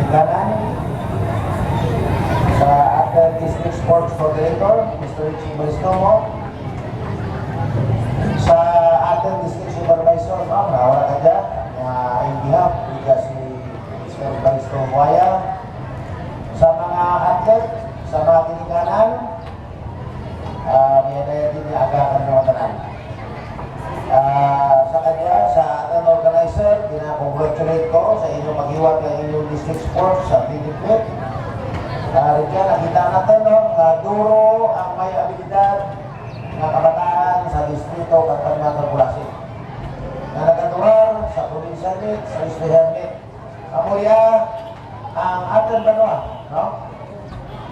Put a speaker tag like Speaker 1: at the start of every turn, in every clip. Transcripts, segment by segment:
Speaker 1: Kanan, sa ating District Sports Coordinator, Mr. Richie Balistomo, sa ating District Supervisor, ma'am, nawala ka dyan, in behalf, si Mr. Balistomo Waya, sa mga atlet, sa mga tinikanan, may na din agakan ng matanan. Sa kanya, sa ating organizer, kinakongratulate ko sa inyong maghiwag ng inyong district sports sa Pinipit. Riyan, nakita natin, duro ang may abilidad ng kabataan sa distrito at mga kalkulasi. Na nagkaturar sa provincial meet, sa Islihan meet. Kamuya, ang ating banwa, no?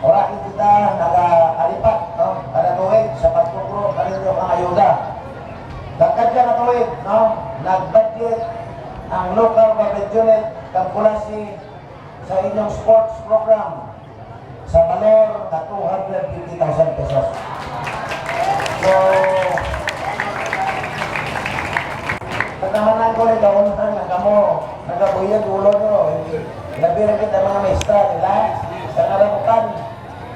Speaker 1: Orakin kita nag-alipat, no? Kada tuwid sa pagkukuro, kada yung mga ayuda. Dagkad ka na tuwid, no? Nag-budget ang local government unit kalkulasi sa inyong sports program sa valor na 250,000 pesos. So, pagkamanan ko rin daon na kamo, nagabuyag ulo nyo, labi rin kita mga maestra nila, sa naramukan.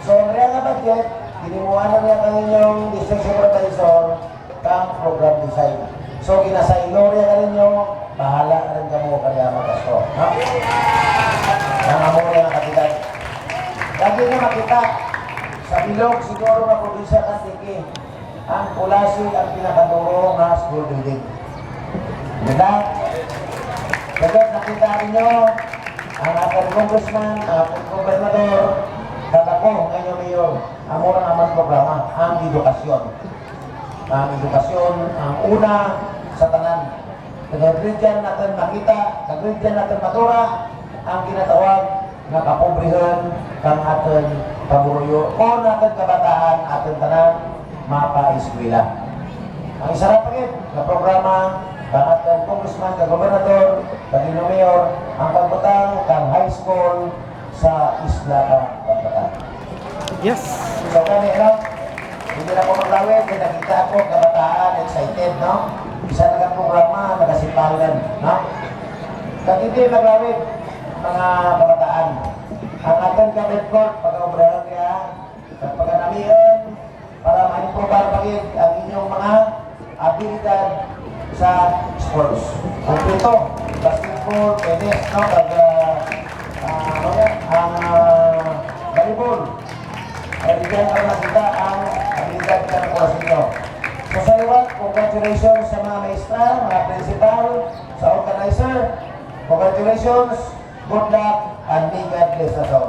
Speaker 1: So, ang real na budget, dinimuanan niya ang inyong district supervisor kang program design. So, ginasaylo rin ka rin nyo, bahala ka rin kamo kaya magasto. No? Ang amo rin ang katigan. Lagi na makita, sa bilog siguro na probinsya ng Tiki, ang Kulasi ang pinakaduro na school building. Diba? Dagat nakita ninyo, ang ating congressman, ang ating gobernador, tatako ngayon mayor, ang mura naman programa, ang edukasyon. Ang edukasyon, ang una sa tanan. Kagagridyan natin makita, kagagridyan natin matura, ang kinatawag na kapobrihan kang ating kaburuyo o natin kabataan, ating tanan, mapa-eskwela. Ang isarap rin na programa kang ating congressman, kang gobernador, kang mayor, ang pagbutang kang high school sa isla ng Pampatan.
Speaker 2: Yes.
Speaker 1: So kanina, hindi na ako maglawin, kaya nakita ako kabataan, excited, no? Isa na programa, nagasipalan, no? Kaya hindi maglawin, mga kabataan. Ang ating kabit court, pag-obrahan niya, pag-anamihan, para ma-improbar pagin ang inyong mga abilidad sa sports. Kompleto, basketball, tennis, no? Volleyball. Kaya diyan para makita ang abilidad ng course ninyo. So sa iwan, congratulations sa mga maestra, mga principal, sa organizer. Congratulations, good luck, and may God bless us all.